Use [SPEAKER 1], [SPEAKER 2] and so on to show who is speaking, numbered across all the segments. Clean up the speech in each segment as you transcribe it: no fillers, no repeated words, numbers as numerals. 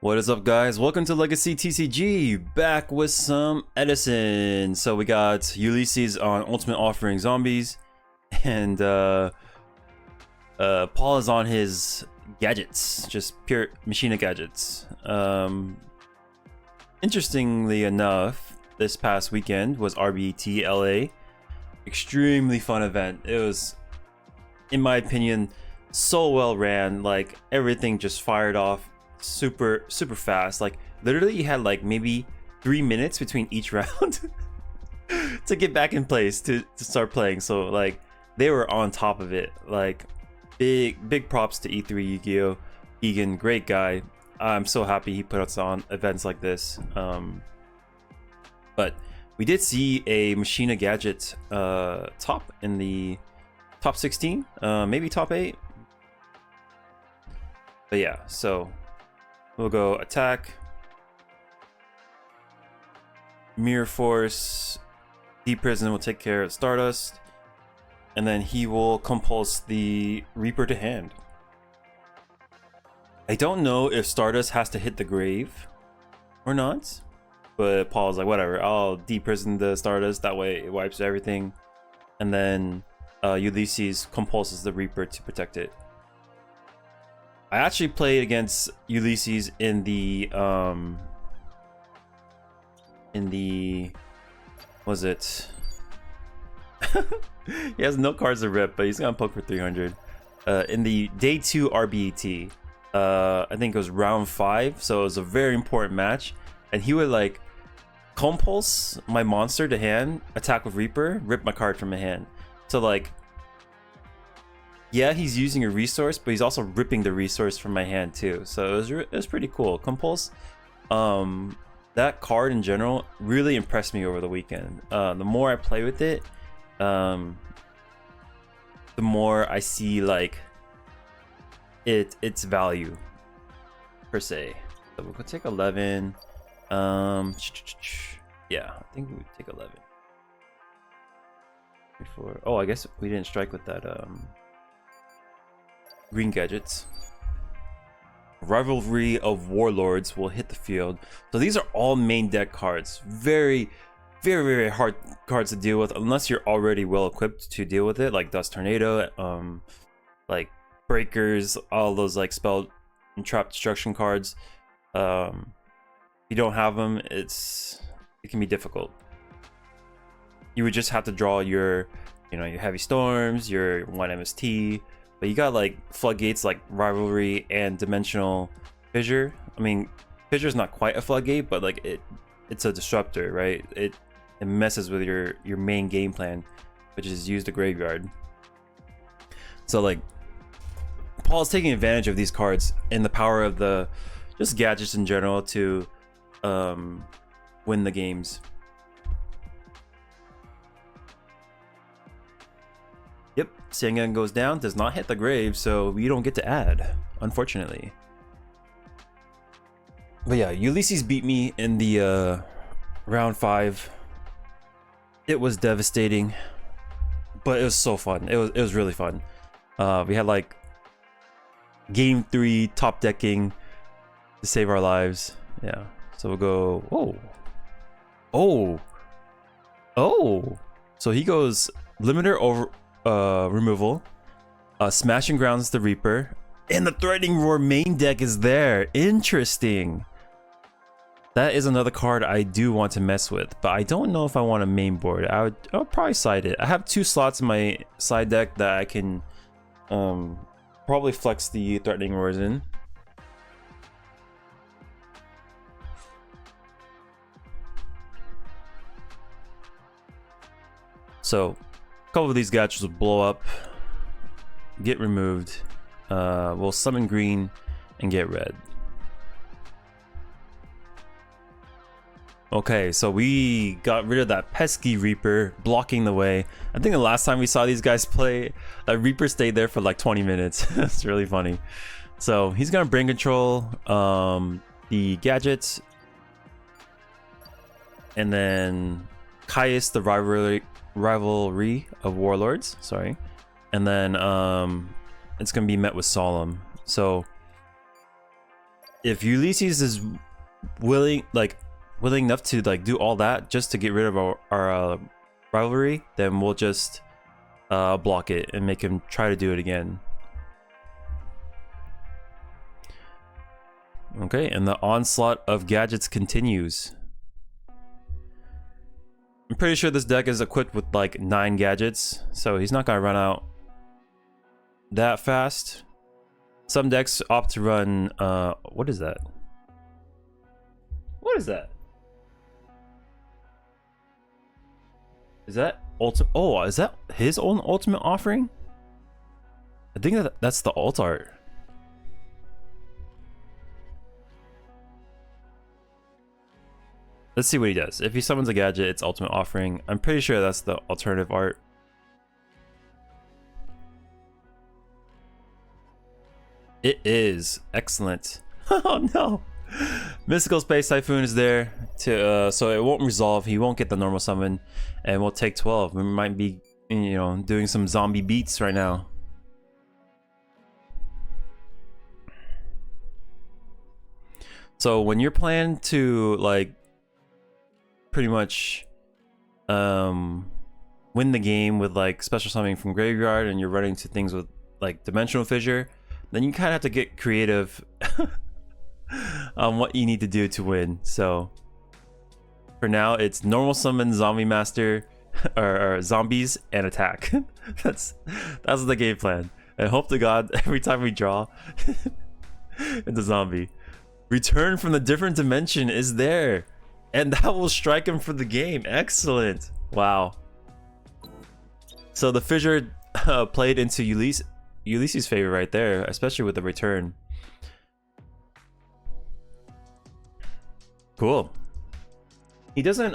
[SPEAKER 1] What is up, guys? Welcome to Legacy TCG, back with some Edison. So we got Ulysses on Ultimate Offering Zombies, and Paul is on his gadgets, just pure Machina gadgets. Interestingly enough, this past weekend was RBT LA. Extremely fun event. It was, in my opinion, so well ran. Like, everything just fired off super fast. Like, literally you had like maybe 3 minutes between each round to get back in place to start playing. So like, they were on top of it. Like, big props to E3 Yugioh. Egan, great guy. I'm so happy he put us on events like this. But we did see a Machina gadget top in the top 16, maybe top 8. But yeah, so we'll go attack, Mirror Force, Deep Prison will take care of Stardust, and then he will compulse the Reaper to hand. I don't know if Stardust has to hit the grave or not, but Paul's like, whatever, I'll Deep Prison the Stardust, that way it wipes everything, and then Ulysses compulses the Reaper to protect it. I actually played against Ulysses in the was it he has no cards to rip, but he's gonna poke for 300 in the day 2 RBT. I think it was round 5, so it was a very important match, and he would like compulse my monster to hand, attack with Reaper, rip my card from my hand. So like, yeah, he's using a resource, but he's also ripping the resource from my hand too. So it was pretty cool. Compulse, that card in general really impressed me over the weekend. The more I play with it, the more I see like its value per se. So we'll go take 11. Yeah, I think we would take 11. Before, oh, I guess we didn't strike with that green gadgets. Rivalry of Warlords will hit the field. So these are all main deck cards. Very hard cards to deal with unless you're already well equipped to deal with it, like Dust Tornado, like Breakers, all those like spell and trap destruction cards. If you don't have them, it can be difficult. You would just have to draw your, your Heavy Storms, your 1 MST. But you got like floodgates like Rivalry and Dimensional Fissure. I mean, Fissure is not quite a floodgate, but like it's a disruptor, right? It messes with your main game plan, which is use the graveyard. So like, Paul's taking advantage of these cards and the power of the just gadgets in general to win the games. Yep, Sangan goes down, does not hit the grave, so we don't get to add, unfortunately. But yeah, Ulysses beat me in the round 5. It was devastating, but it was so fun. It was really fun. We had like game 3 top decking to save our lives. Yeah, so we'll go. Oh. So he goes limiter over. Removal, Smashing Grounds the Reaper, and the Threatening Roar main deck is there. Interesting. That is another card I do want to mess with, but I don't know if I want a main board. I'll probably side it. I have 2 slots in my side deck that I can probably flex the Threatening Roars in. So a couple of these gadgets will blow up, get removed. We'll summon green and get red. Okay, so we got rid of that pesky Reaper blocking the way. I think the last time we saw these guys play, that Reaper stayed there for like 20 minutes. It's really funny. So he's gonna brain control the gadgets, and then Caius the Rivalry of Warlords, sorry, and then it's gonna be met with Solemn. So if Ulysses is willing enough to like do all that just to get rid of our rivalry, then we'll just block it and make him try to do it again. Okay, and the onslaught of gadgets continues. I'm pretty sure this deck is equipped with like 9 gadgets, so he's not gonna run out that fast. Some decks opt to run what is that? What is that? Is that oh, is that his own ultimate offering? I think that's the alt art. Let's see what he does. If he summons a gadget, it's ultimate offering. I'm pretty sure that's the alternative art. It is. Excellent. Oh no. Mystical Space Typhoon is there to so it won't resolve. He won't get the normal summon, and we'll take 12. We might be, you know, doing some zombie beats right now. So when you're planning to like pretty much win the game with like special summoning from graveyard, and you're running to things with like dimensional fissure, then you kind of have to get creative on what you need to do to win. So for now, it's normal summon, zombie master, or zombies, and attack. that's the game plan. And hope to God every time we draw it's a zombie. Return from the different dimension is there, and that will strike him for the game. Excellent. Wow. So the fissure played into Ulysses' favor right there, especially with the return. Cool. He doesn't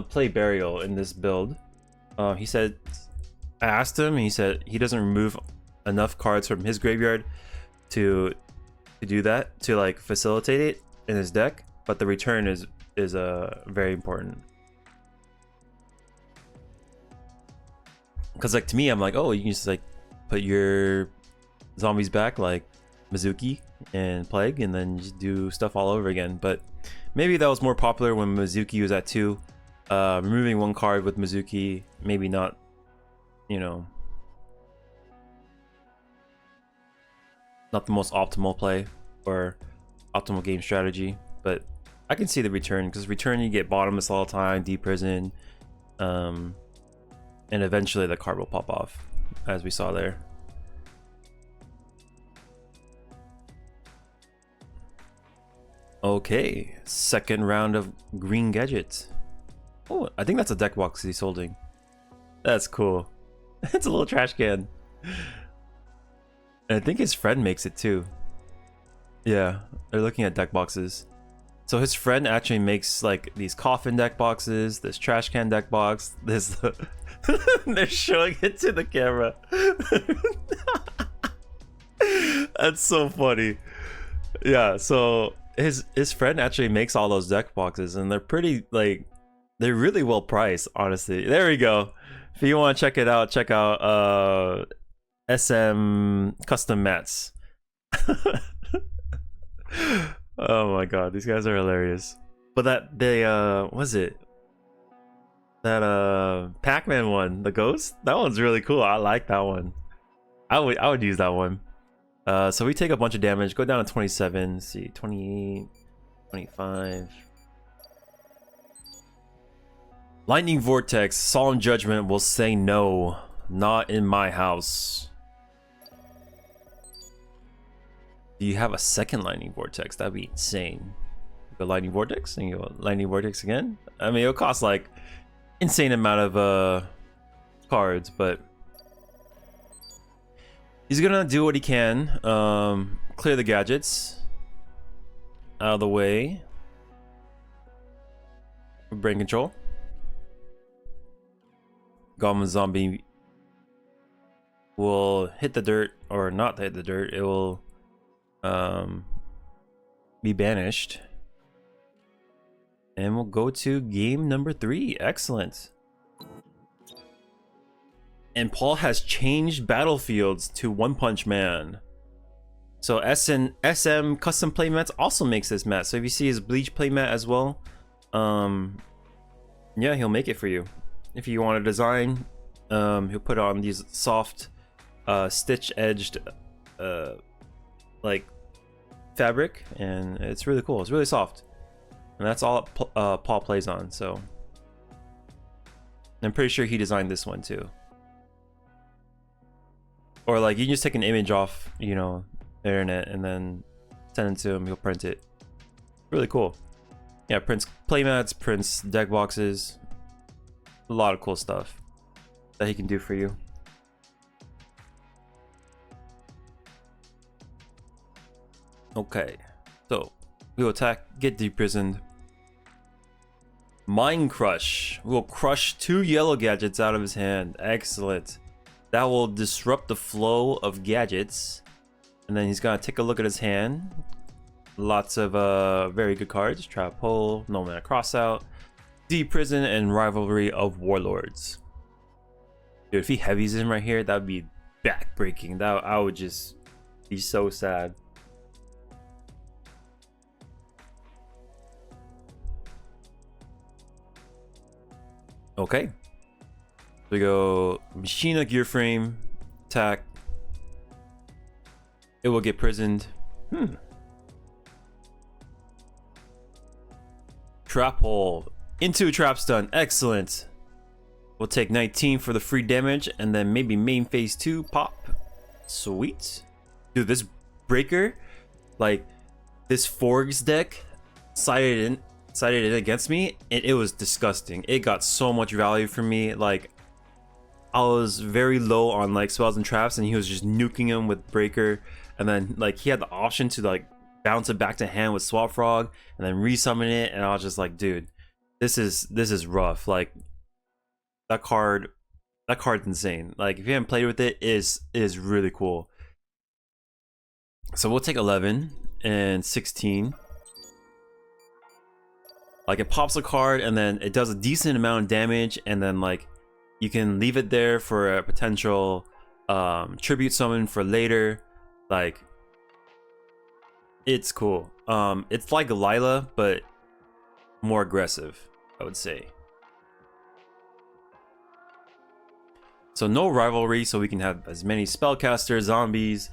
[SPEAKER 1] play burial in this build. He said, I asked him, he said he doesn't remove enough cards from his graveyard to do that, to like facilitate it in his deck, but the return is very important. Because like to me, I'm like, oh, you can just like put your zombies back like Mizuki and Plague, and then just do stuff all over again. But maybe that was more popular when Mizuki was at 2. Removing 1 card with Mizuki, maybe not, you know, not the most optimal play or optimal game strategy. But I can see the return, because return you get bottomless all the time, deep prison, and eventually the card will pop off, as we saw there. Okay, second round of green gadgets. Oh, I think that's a deck box he's holding. That's cool. It's a little trash can. And I think his friend makes it too. Yeah, they're looking at deck boxes. So his friend actually makes like these coffin deck boxes, this trash can deck box, this they're showing it to the camera. That's so funny. Yeah, so his friend actually makes all those deck boxes, and they're pretty like, they're really well priced, honestly. There we go. If you want to check it out, check out SM Custom Mats. Oh my god, these guys are hilarious. But that they was it that Pac-Man one, the ghost, that one's really cool. I like that one. I would use that one. So we take a bunch of damage, go down to 27. Let's see, 28, 25. Lightning Vortex, Solemn Judgment will say no, not in my house. Do you have a second Lightning Vortex? That'd be insane. Go Lightning Vortex and you go Lightning Vortex again. I mean, it'll cost like insane amount of cards, but he's gonna do what he can. Clear the gadgets out of the way. Brain control. Goblin Zombie will hit the dirt, or not hit the dirt. It will be banished, and we'll go to game number 3. Excellent. And Paul has changed battlefields to One Punch Man. So SM Custom Playmats also makes this mat. So if you see his bleach playmat as well, yeah, he'll make it for you. If you want to design, he'll put on these soft stitch edged like fabric, and it's really cool. It's really soft, and that's all Paul plays on. So I'm pretty sure he designed this one too. Or like you can just take an image off, you know, the internet and then send it to him. He'll print it. Really cool. Yeah, prints playmats, prints deck boxes. A lot of cool stuff that he can do for you. Okay, so we will attack, get deprisoned. Mind Crush. We will crush 2 yellow gadgets out of his hand. Excellent. That will disrupt the flow of gadgets. And then he's gonna take a look at his hand. Lots of very good cards. Trap Hole, No Mana Crossout, Deprison, and Rivalry of Warlords. Dude, if he heavies him right here, that would be backbreaking. That I would just be so sad. Okay. We go Machina Gear Frame, attack. It will get prisoned. Trap Hole into a trap stun. Excellent. We'll take 19 for the free damage, and then maybe main phase 2 pop. Sweet. Dude, this breaker, like this Forgs deck, sided in against me, and it was disgusting. It got so much value from me. Like I was very low on like spells and traps, and he was just nuking them with breaker, and then like he had the option to like bounce it back to hand with Swap Frog and then resummon it, and I was just like, dude, this is rough. Like that card's insane. Like if you haven't played with it, it is really cool. So we'll take 11 and 16. Like it pops a card and then it does a decent amount of damage, and then like you can leave it there for a potential tribute summon for later. Like it's cool. It's like Lila, but more aggressive, I would say. So no rivalry, so we can have as many spellcasters, zombies,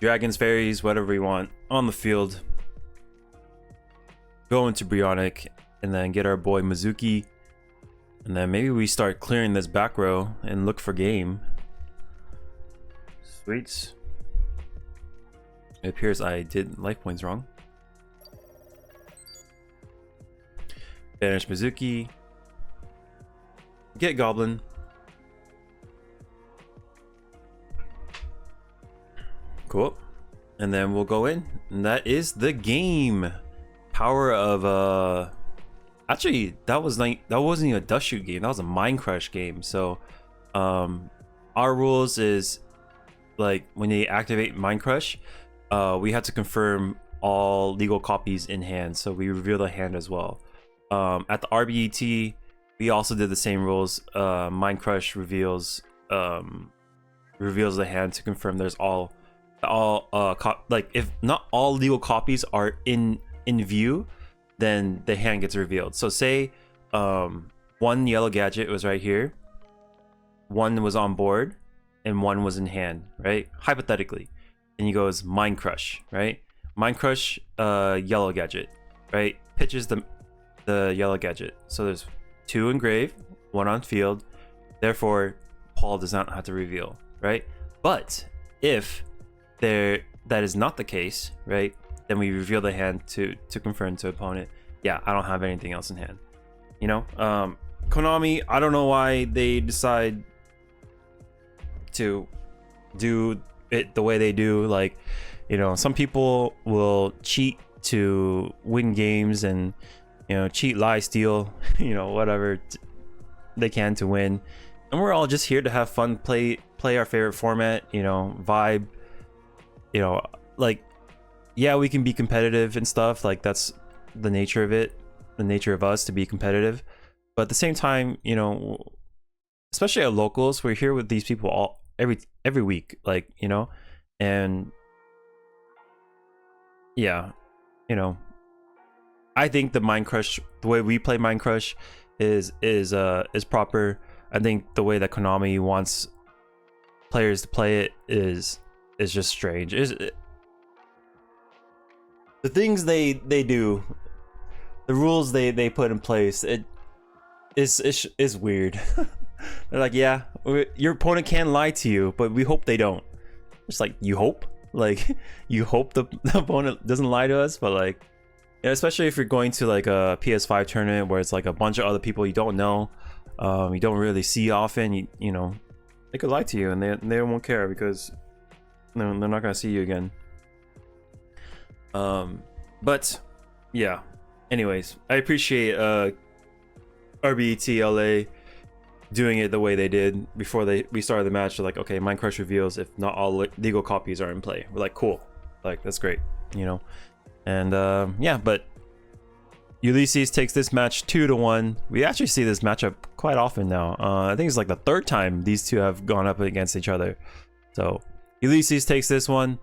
[SPEAKER 1] dragons, fairies, whatever we want on the field. Go into Brionic and then get our boy Mizuki, and then maybe we start clearing this back row and look for game. Sweet. It appears I did life points wrong. Banish Mizuki. Get Goblin. Cool. And then we'll go in, and that is the game. Power of actually that wasn't even a Dust Shoot game, that was a Mind Crush game. So our rules is like when they activate Mind Crush, we have to confirm all legal copies in hand, so we reveal the hand as well. At the RBET we also did the same rules. Mind Crush reveals the hand to confirm there's all like if not all legal copies are in view, then the hand gets revealed. So say one yellow gadget was right here, one was on board, and one was in hand, right? Hypothetically. And he goes Mind Crush, right? Mind Crush yellow gadget, right? Pitches the yellow gadget. So there's 2 in grave, 1 on field. Therefore, Paul does not have to reveal, right? But if that is not the case, right? Then we reveal the hand to confirm to opponent, yeah, I don't have anything else in hand. You know, Konami, I don't know why they decide to do it the way they do. Like, you know, some people will cheat to win games, and you know, cheat, lie, steal, you know, whatever they can to win. And we're all just here to have fun, play our favorite format, you know, vibe. You know, like, yeah, we can be competitive and stuff, like that's the nature of it, the nature of us to be competitive. But at the same time, you know, especially at locals, we're here with these people every week, like, you know, and yeah, you know, I think the Mind Crush, the way we play Mind Crush, is proper. I think the way that Konami wants players to play it is just strange. The things they do, the rules they put in place, it is weird. They're like, yeah, your opponent can lie to you, but we hope they don't. It's like, you hope? Like, you hope the opponent doesn't lie to us? But like, yeah, especially if you're going to like a PS5 tournament where it's like a bunch of other people you don't know, you don't really see often, you know, they could lie to you and they won't care because they're not gonna see you again. But yeah, anyways, I appreciate RBET LA doing it the way they did before we started the match. They're like, okay, Mind Crush reveals if not all legal copies are in play. We're like, cool, like that's great, you know. And yeah, but Ulysses takes this match 2-1. We actually see this matchup quite often now. I think it's like the third time these two have gone up against each other. So Ulysses takes this one.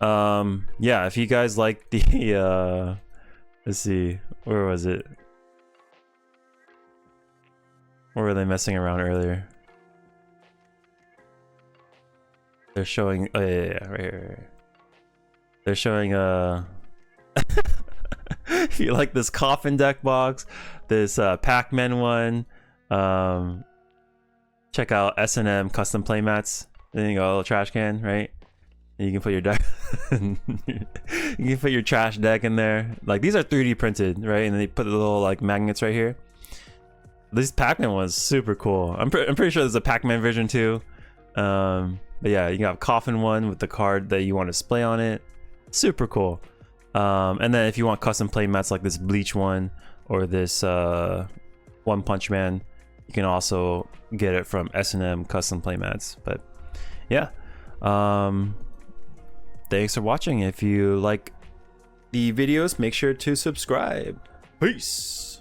[SPEAKER 1] Yeah, if you guys like the let's see, where was it? Or were they messing around earlier? They're showing, oh yeah, right here. They're showing if you like this coffin deck box, this Pac-Man one, check out S&M custom playmats. Then you go, a little trash can, right? And you can put your deck you can put your trash deck in there. Like, these are 3D printed, right? And then they put the little like magnets right here. This Pac-Man was super cool. I'm pretty sure there's a Pac-Man version too. But yeah, you got a coffin one with the card that you want to display on it. Super cool. And then if you want custom play mats like this Bleach one or this One Punch Man, you can also get it from S&M custom play mats. But yeah, thanks for watching. If you like the videos, make sure to subscribe. Peace.